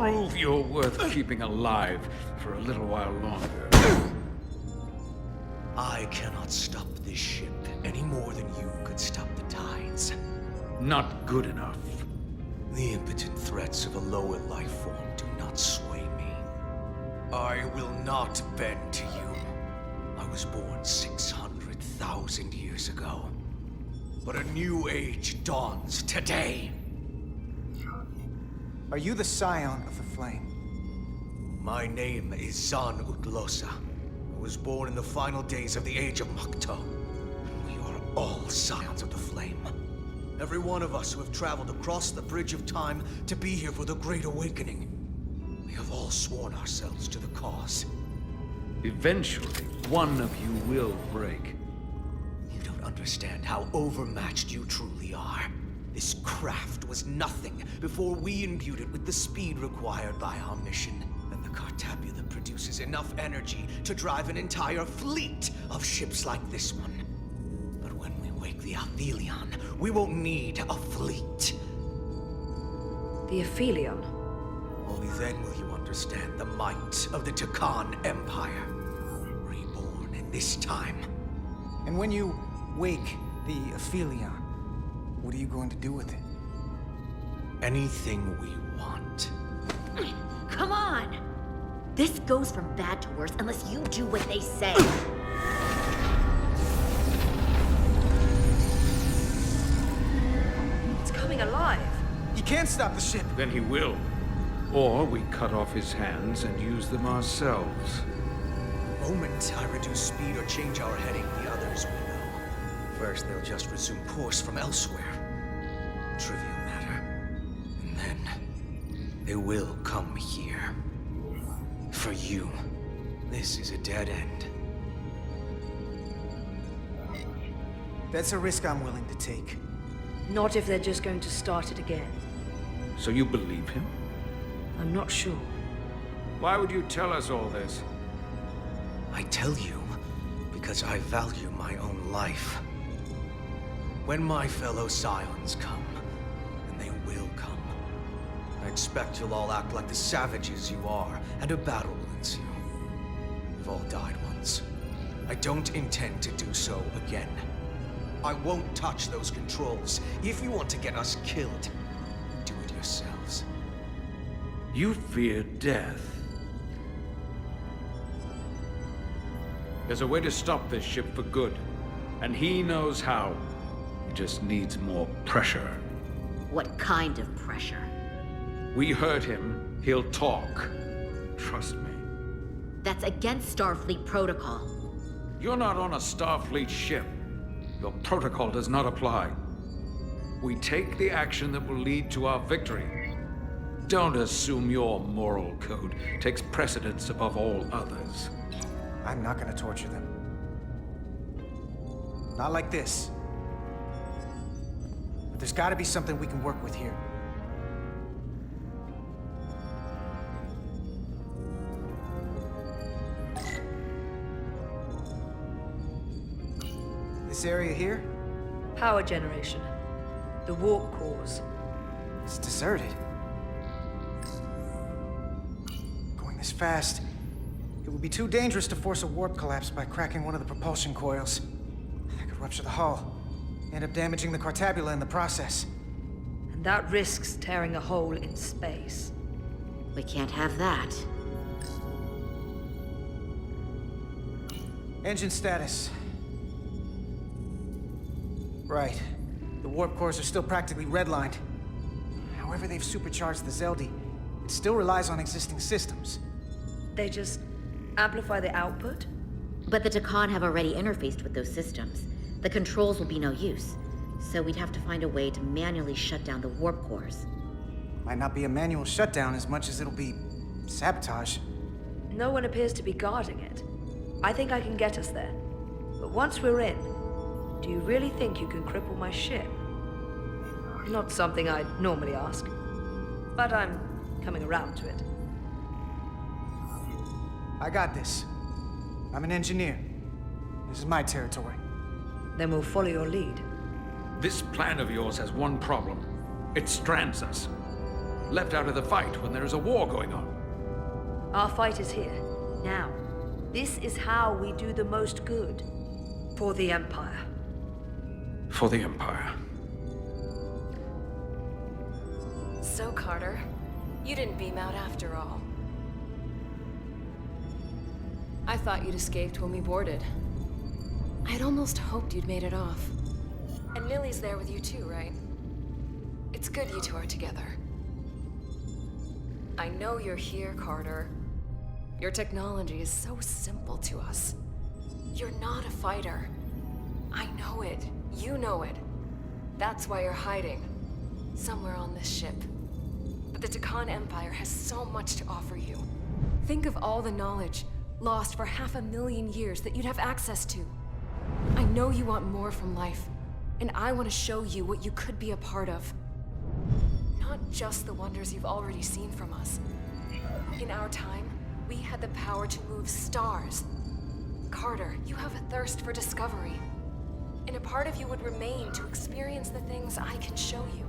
prove you're worth keeping alive for a little while longer. I cannot stop this ship any more than you could stop the tides. Not good enough. The impotent threats of a lower life form do not sway me. I will not bend to you. I was born 600,000 years ago. But a new age dawns today. Are you the scion of the flame? My name is Zan Utlosa. I was born in the final days of the Age of Makto. And we are all scions of the flame. Every one of us who have traveled across the Bridge of Time to be here for the Great Awakening. We have all sworn ourselves to the cause. Eventually, one of you will break. You don't understand how overmatched you truly are. This craft was nothing before we imbued it with the speed required by our mission. And the Cartabula produces enough energy to drive an entire fleet of ships like this one. But when we wake the Aphelion, we won't need a fleet. The Aphelion? Only then will you understand the might of the Tkon Empire. Reborn in this time. And when you wake the Aphelion, what are you going to do with it? Anything we want. Come on! This goes from bad to worse unless you do what they say. It's coming alive. He can't stop the ship. Then he will. Or we cut off his hands and use them ourselves. The moment I reduce speed or change our heading, the others will know. First, they'll just resume course from elsewhere. Trivial matter. And then, they will come here. For you, this is a dead end. That's a risk I'm willing to take. Not if they're just going to start it again. So you believe him? I'm not sure. Why would you tell us all this? I tell you because I value my own life. When my fellow scions come, and they will come, I expect you'll all act like the savages you are, and a battle will ensue. We've all died once. I don't intend to do so again. I won't touch those controls. If you want to get us killed, do it yourselves. You fear death. There's a way to stop this ship for good, and he knows how. He just needs more pressure. What kind of pressure? We heard him. He'll talk. Trust me. That's against Starfleet protocol. You're not on a Starfleet ship. Your protocol does not apply. We take the action that will lead to our victory. Don't assume your moral code takes precedence above all others. I'm not gonna torture them. Not like this. But there's gotta be something we can work with here. This area here? Power generation. The warp cores. It's deserted. Going this fast, it would be too dangerous to force a warp collapse by cracking one of the propulsion coils. I could rupture the hull, end up damaging the Cartabula in the process. And that risks tearing a hole in space. We can't have that. Engine status. Right. The warp cores are still practically redlined. However they've supercharged the Xeldi, it still relies on existing systems. They just amplify the output? But the Tkon have already interfaced with those systems. The controls will be no use. So we'd have to find a way to manually shut down the warp cores. Might not be a manual shutdown as much as it'll be sabotage. No one appears to be guarding it. I think I can get us there. But once we're in, do you really think you can cripple my ship? Not something I'd normally ask, but I'm coming around to it. I got this. I'm an engineer. This is my territory. Then we'll follow your lead. This plan of yours has one problem. It strands us. left out of the fight when there is a war going on. Our fight is here, now. This is how we do the most good. For the Empire. For the Empire. So, Carter, you didn't beam out after all. I thought you'd escaped when we boarded. I had almost hoped you'd made it off. And Nili's there with you too, right? It's good you two are together. I know you're here, Carter. Your technology is so simple to us. You're not a fighter. I know it. You know it. That's why you're hiding. Somewhere on this ship. But the Tkon Empire has so much to offer you. Think of all the knowledge lost for 500,000 years that you'd have access to. I know you want more from life, and I want to show you what you could be a part of. Not just the wonders you've already seen from us. In our time, we had the power to move stars. Carter, you have a thirst for discovery. And a part of you would remain to experience the things I can show you.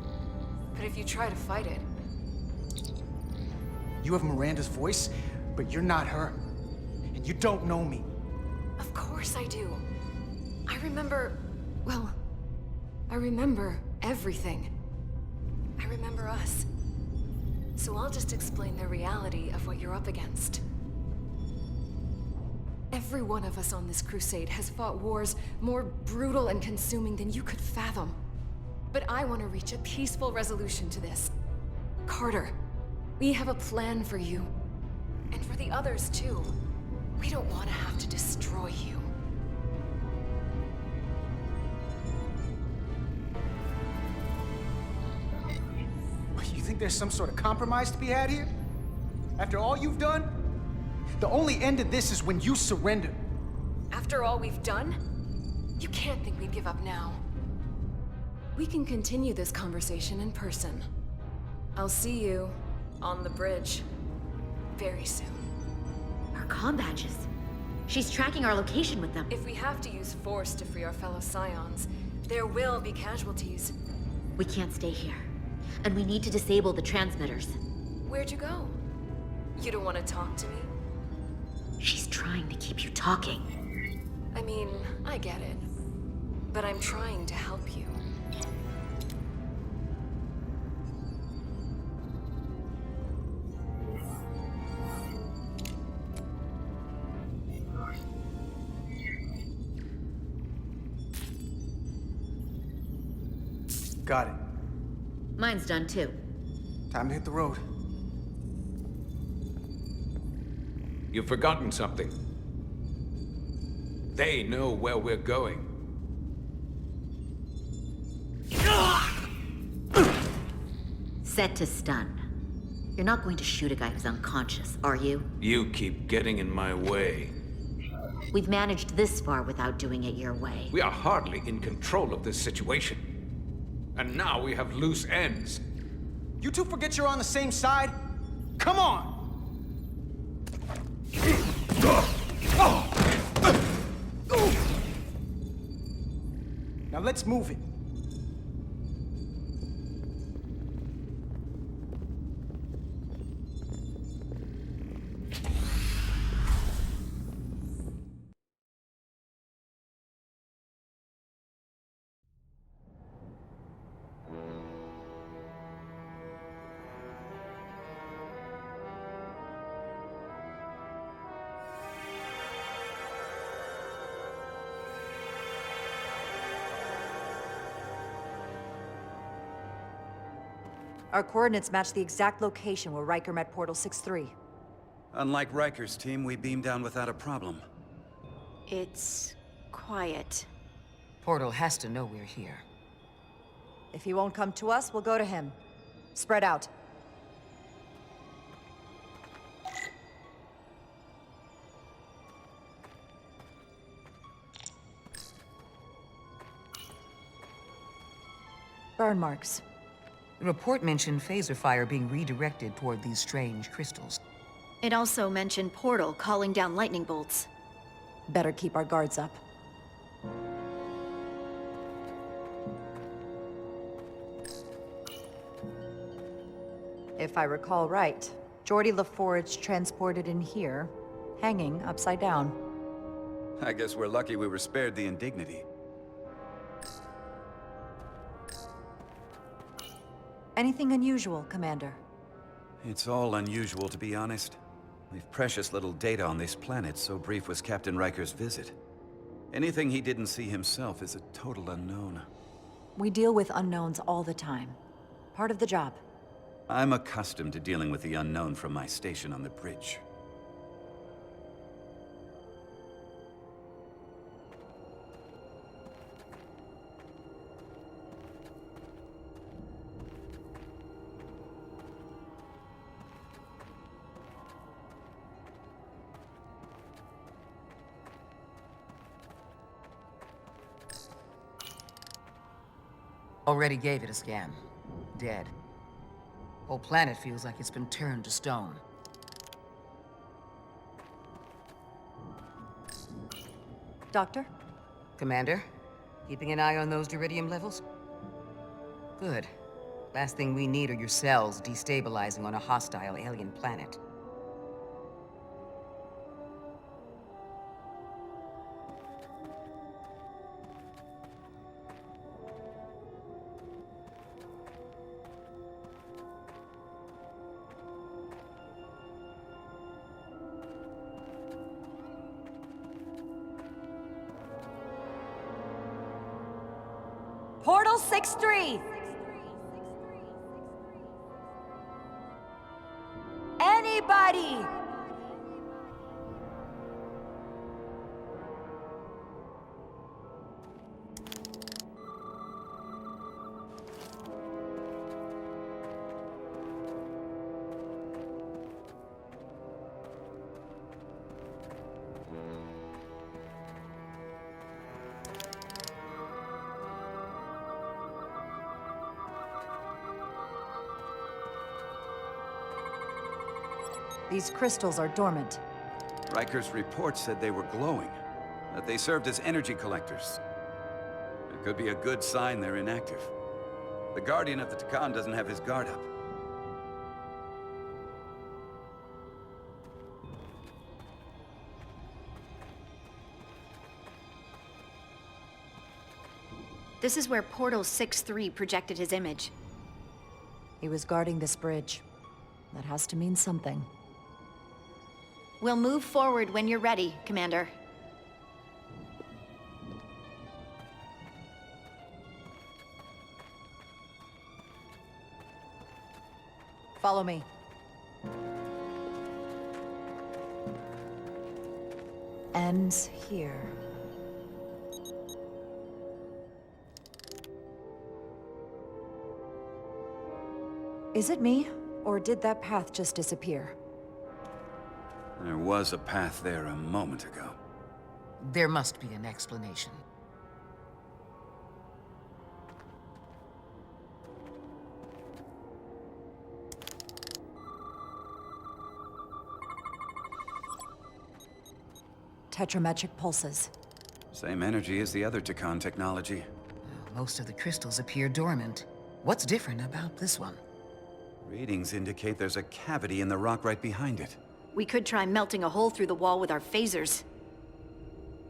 But if you try to fight it... You have Miranda's voice, but you're not her. And you don't know me. Of course I do. I remember... well, I remember everything. I remember us. So I'll just explain the reality of what you're up against. Every one of us on this crusade has fought wars more brutal and consuming than you could fathom. But I want to reach a peaceful resolution to this. Carter, we have a plan for you. And for the others too. We don't want to have to destroy you. You think there's some sort of compromise to be had here? After all you've done? The only end of this is when you surrender. After all we've done? You can't think we'd give up now. We can continue this conversation in person. I'll see you on the bridge very soon. Our comm badges. She's tracking our location with them. If we have to use force to free our fellow Scions, there will be casualties. We can't stay here. And we need to disable the transmitters. Where'd you go? You don't want to talk to me? She's trying to keep you talking. I mean, I get it. But I'm trying to help you. Got it. Mine's done too. Time to hit the road. You've forgotten something. They know where we're going. Set to stun. You're not going to shoot a guy who's unconscious, are you? You keep getting in my way. We've managed this far without doing it your way. We are hardly in control of this situation. And now we have loose ends. You two forget you're on the same side? Come on! Now let's move it. Our coordinates match the exact location where Riker met Portal 6-3. Unlike Riker's team, we beamed down without a problem. It's quiet. Portal has to know we're here. If he won't come to us, we'll go to him. Spread out. Burn marks. The report mentioned phaser fire being redirected toward these strange crystals. It also mentioned Portal calling down lightning bolts. Better keep our guards up. If I recall right, Geordie LaForge transported in here, hanging upside down. I guess we're lucky we were spared the indignity. Anything unusual, Commander? It's all unusual, to be honest. We've precious little data on this planet, so brief was Captain Riker's visit. Anything he didn't see himself is a total unknown. We deal with unknowns all the time. Part of the job. I'm accustomed to dealing with the unknown from my station on the bridge. Already gave it a scan. Dead. Whole planet feels like it's been turned to stone. Doctor? Commander, keeping an eye on those iridium levels? Good. Last thing we need are your cells destabilizing on a hostile alien planet. Portal 6-3! Anybody! These crystals are dormant. Riker's report said they were glowing, that they served as energy collectors. It could be a good sign they're inactive. The Guardian of the Tkon doesn't have his guard up. This is where Portal 6-3 projected his image. He was guarding this bridge. That has to mean something. We'll move forward when you're ready, Commander. Follow me. Ends here. Is it me, or did that path just disappear? There was a path there a moment ago. There must be an explanation. Tetrametric pulses. Same energy as the other Tkon technology. Most of the crystals appear dormant. What's different about this one? Readings indicate there's a cavity in the rock right behind it. We could try melting a hole through the wall with our phasers.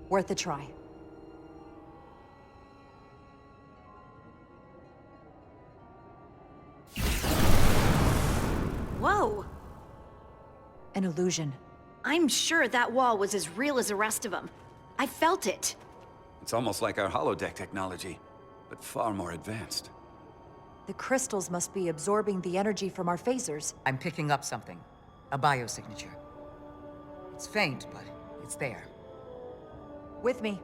Worth a try. Whoa! An illusion. I'm sure that wall was as real as the rest of them. I felt it. It's almost like our holodeck technology, but far more advanced. The crystals must be absorbing the energy from our phasers. I'm picking up something. A biosignature. It's faint, but it's there. With me.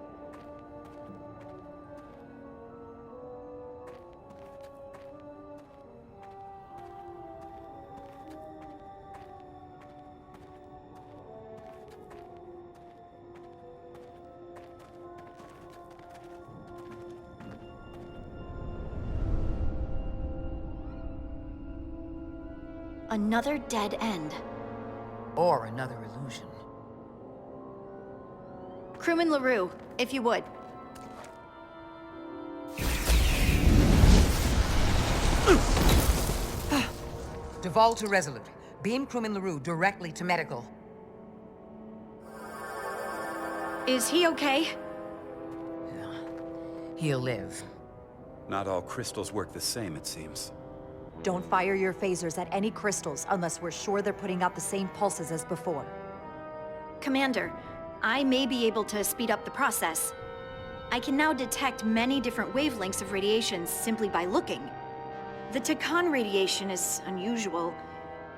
Another dead end. Or another illusion. Crewman LaRue, if you would. Duval to Resolute. Beam crewman LaRue directly to medical. Is he okay? He'll live. Not all crystals work the same, it seems. Don't fire your phasers at any crystals unless we're sure they're putting out the same pulses as before. Commander, I may be able to speed up the process. I can now detect many different wavelengths of radiation simply by looking. The Tkon radiation is unusual,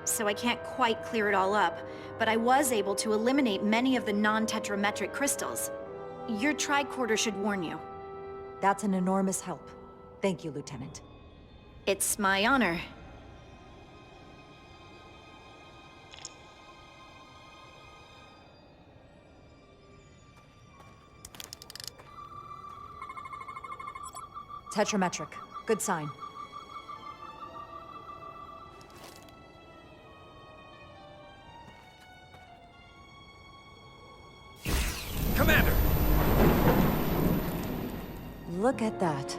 so I can't quite clear it all up, but I was able to eliminate many of the non-tetrametric crystals. Your tricorder should warn you. That's an enormous help. Thank you, Lieutenant. It's my honor. Tetrametric. Good sign. Commander! Look at that.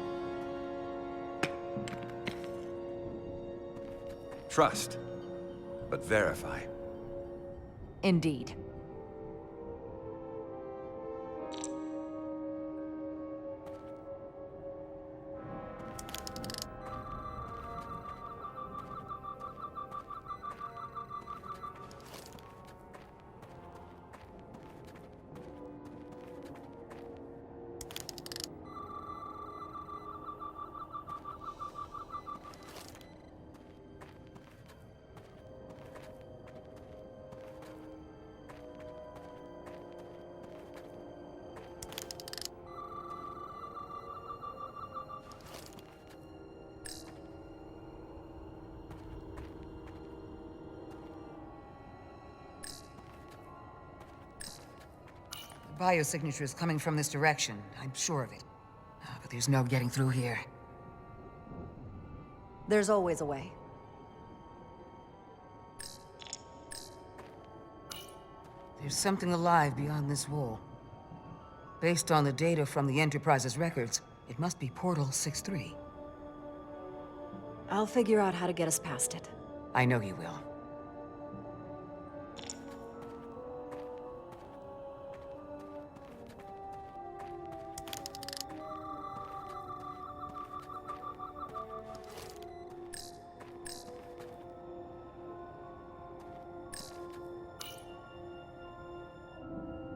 Trust, but verify. Indeed. Biosignature is coming from this direction. I'm sure of it. But there's no getting through here. There's always a way. There's something alive beyond this wall. Based on the data from the Enterprise's records, it must be Portal 6-3. I'll figure out how to get us past it. I know you will.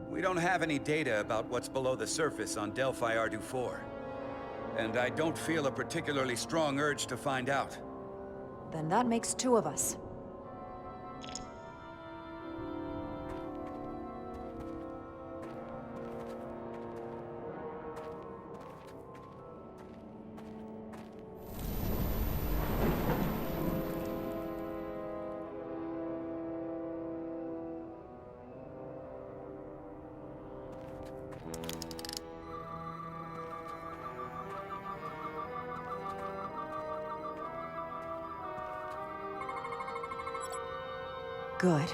We don't have any data about what's below the surface on Delphi Ardu 4. And I don't feel a particularly strong urge to find out. Then that makes two of us. Good.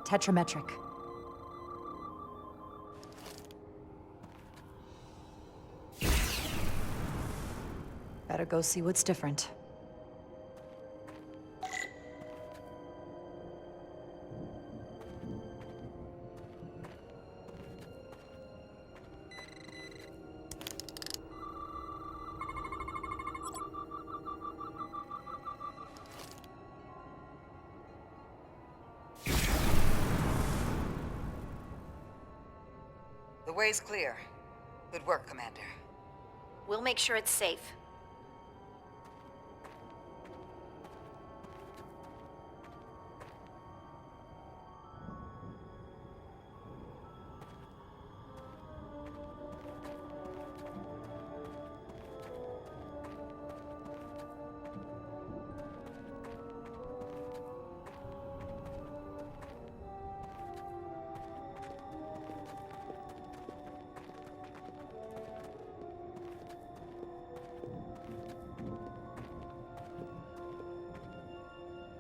Tetrametric. Better go see what's different. way's clear. Good work, Commander. We'll make sure it's safe.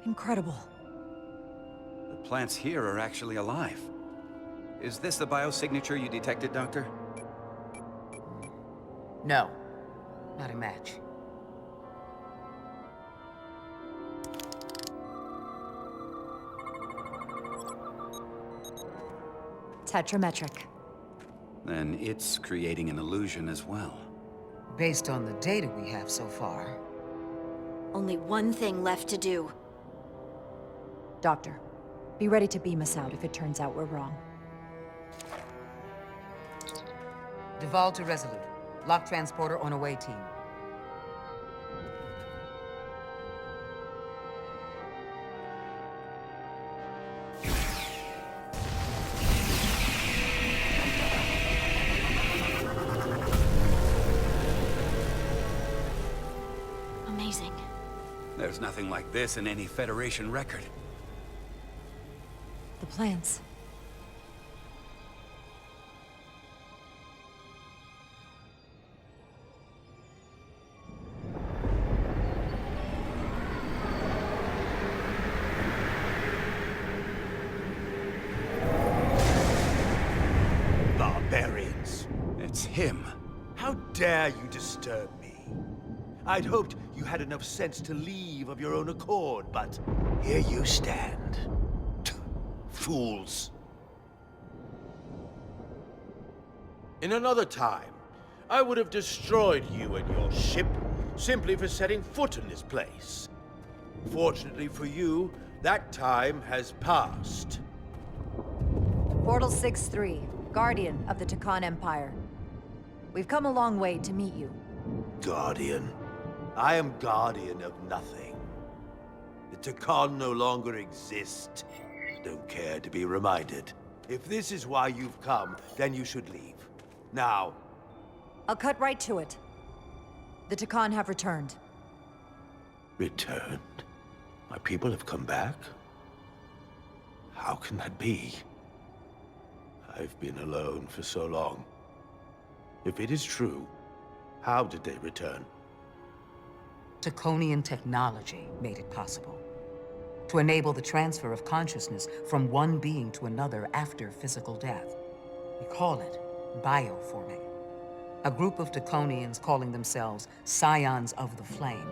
Incredible. The plants here are actually alive. Is this the biosignature you detected, Doctor? No, not a match. Tetrametric. Then it's creating an illusion as well. Based on the data we have so far. Only one thing left to do. Doctor, be ready to beam us out if it turns out we're wrong. Duval to Resolute. Lock transporter on away team. Amazing. There's nothing like this in any Federation record. The plants. Barbarians. It's him. How dare you disturb me? I'd hoped you had enough sense to leave of your own accord, but here you stand. Fools. In another time, I would have destroyed you and your ship simply for setting foot in this place. Fortunately for you, that time has passed. Portal 6-3, Guardian of the Tkon Empire. We've come a long way to meet you. Guardian? I am Guardian of nothing. The Tkon no longer exist. Don't care to be reminded. If this is why you've come, then you should leave. Now. I'll cut right to it. The Tkon have returned. Returned? My people have come back? How can that be? I've been alone for so long. If it is true, how did they return? Tkonian technology made it possible. To enable the transfer of consciousness from one being to another after physical death. We call it bioforming. A group of Tkonians calling themselves Scions of the Flame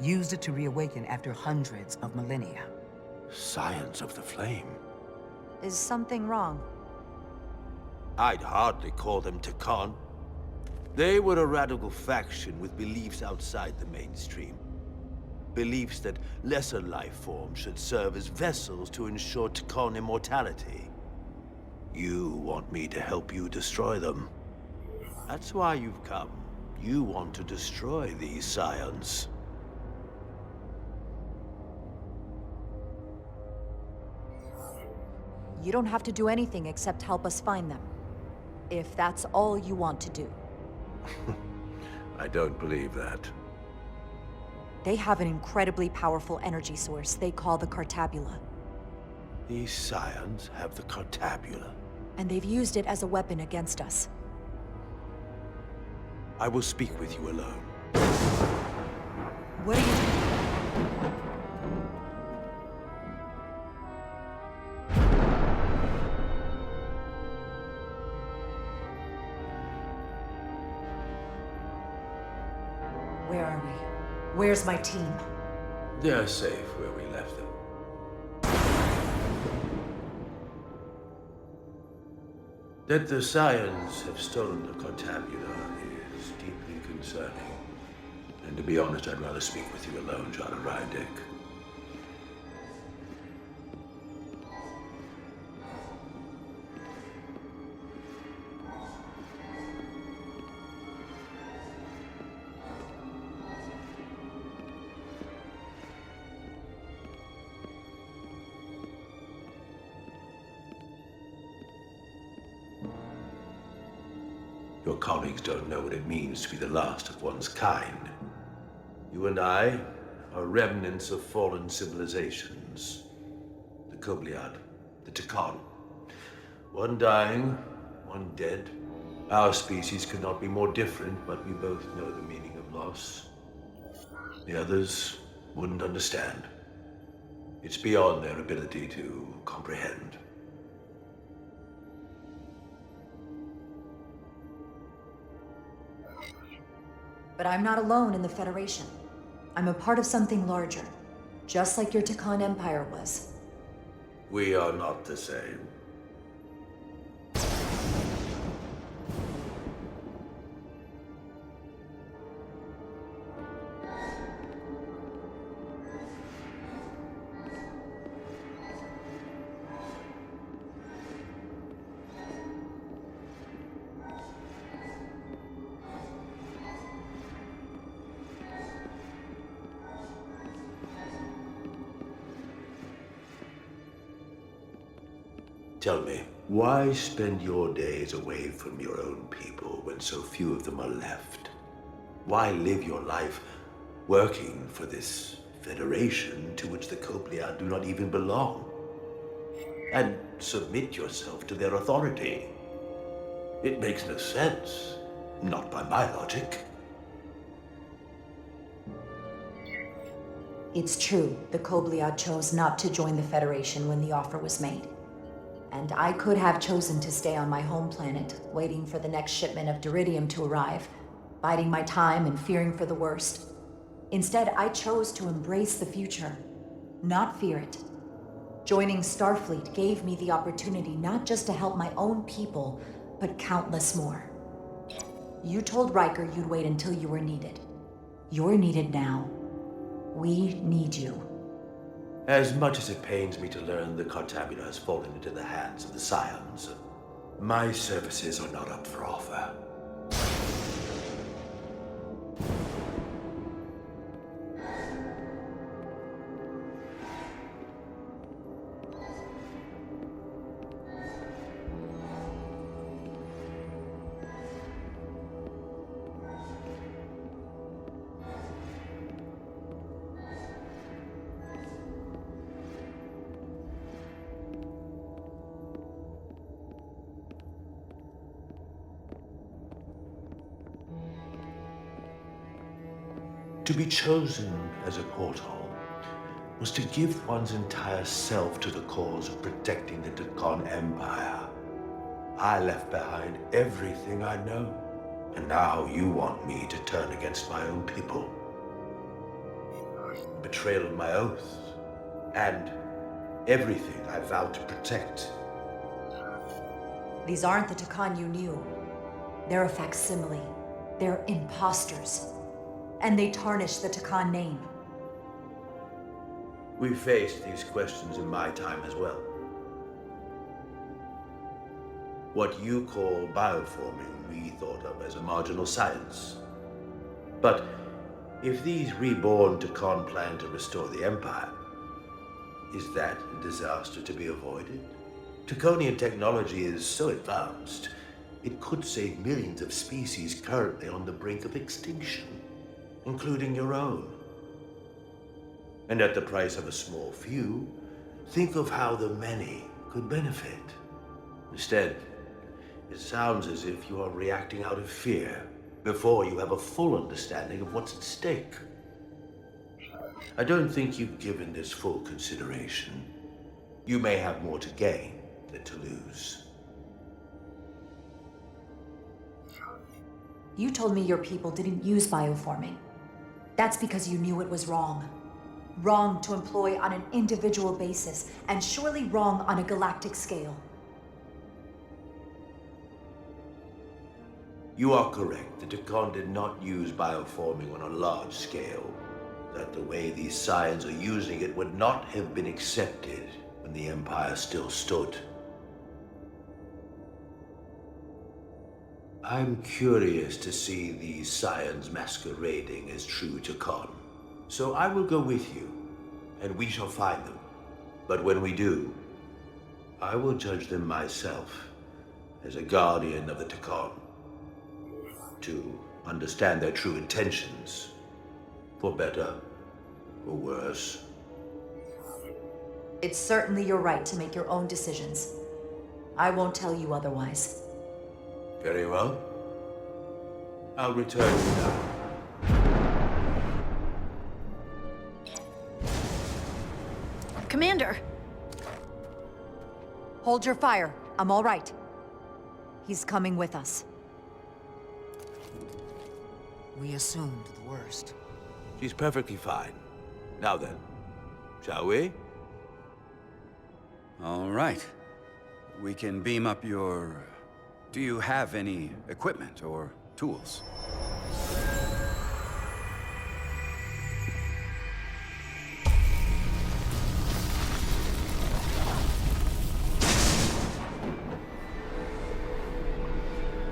used it to reawaken after hundreds of millennia. Scions of the Flame? Is something wrong? I'd hardly call them Tkon. They were a radical faction with beliefs outside the mainstream. Beliefs that lesser life forms should serve as vessels to ensure Tkon immortality. You want me to help you destroy them. That's why you've come. You want to destroy these Scions. You don't have to do anything except help us find them. If that's all you want to do. I don't believe that. They have an incredibly powerful energy source they call the Cartabula. These Scions have the Cartabula. And they've used it as a weapon against us. I will speak with you alone. What are you doing? Where are we? Where's my team? They're safe where we left them. That the Scions have stolen the Cartabula is deeply concerning. And to be honest, I'd rather speak with you alone, Jara. Your colleagues don't know what it means to be the last of one's kind. You and I are remnants of fallen civilizations. The Kobliad, the Tkon. One dying, one dead. Our species could not be more different, but we both know the meaning of loss. The others wouldn't understand. It's beyond their ability to comprehend. But I'm not alone in the Federation. I'm a part of something larger, just like your Tkon Empire was. We are not the same. Tell me, why spend your days away from your own people when so few of them are left? Why live your life working for this federation to which the Kobliad do not even belong? And submit yourself to their authority? It makes no sense, not by my logic. It's true, the Kobliad chose not to join the Federation when the offer was made. And I could have chosen to stay on my home planet, waiting for the next shipment of Duridium to arrive, biding my time and fearing for the worst. Instead, I chose to embrace the future, not fear it. Joining Starfleet gave me the opportunity not just to help my own people, but countless more. You told Riker you'd wait until you were needed. You're needed now. We need you. As much as it pains me to learn the Cartabula has fallen into the hands of the Scions, my services are not up for offer. To be chosen as a portal was to give one's entire self to the cause of protecting the Tkon Empire. I left behind everything I know, and now you want me to turn against my own people. Betrayal of my oath, and everything I vowed to protect. These aren't the Tkon you knew. They're a facsimile. They're imposters. And they tarnish the Tkon name. We faced these questions in my time as well. What you call bioforming, we thought of as a marginal science. But if these reborn Tkon plan to restore the Empire, is that a disaster to be avoided? Tkonian technology is so advanced, it could save millions of species currently on the brink of extinction, including your own. And at the price of a small few, think of how the many could benefit. Instead, it sounds as if you are reacting out of fear before you have a full understanding of what's at stake. I don't think you've given this full consideration. You may have more to gain than to lose. You told me your people didn't use bioforming. That's because you knew it was wrong. Wrong to employ on an individual basis, and surely wrong on a galactic scale. You are correct. The Tkon did not use bioforming on a large scale. That the way these Scions are using it would not have been accepted when the Empire still stood. I'm curious to see these Scions masquerading as true Tkon. So I will go with you, and we shall find them. But when we do, I will judge them myself as a guardian of the Tkon. to understand their true intentions. For better or worse. It's certainly your right to make your own decisions. I won't tell you otherwise. Very well. I'll return now. Commander! Hold your fire. I'm all right. He's coming with us. We assumed the worst. She's perfectly fine. Now then, shall we? All right. We can beam up your... Do you have any equipment or tools?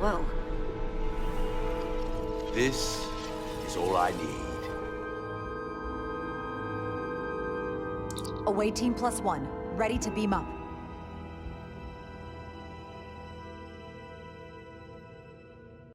Whoa. This is all I need. Away Team +1, ready to beam up.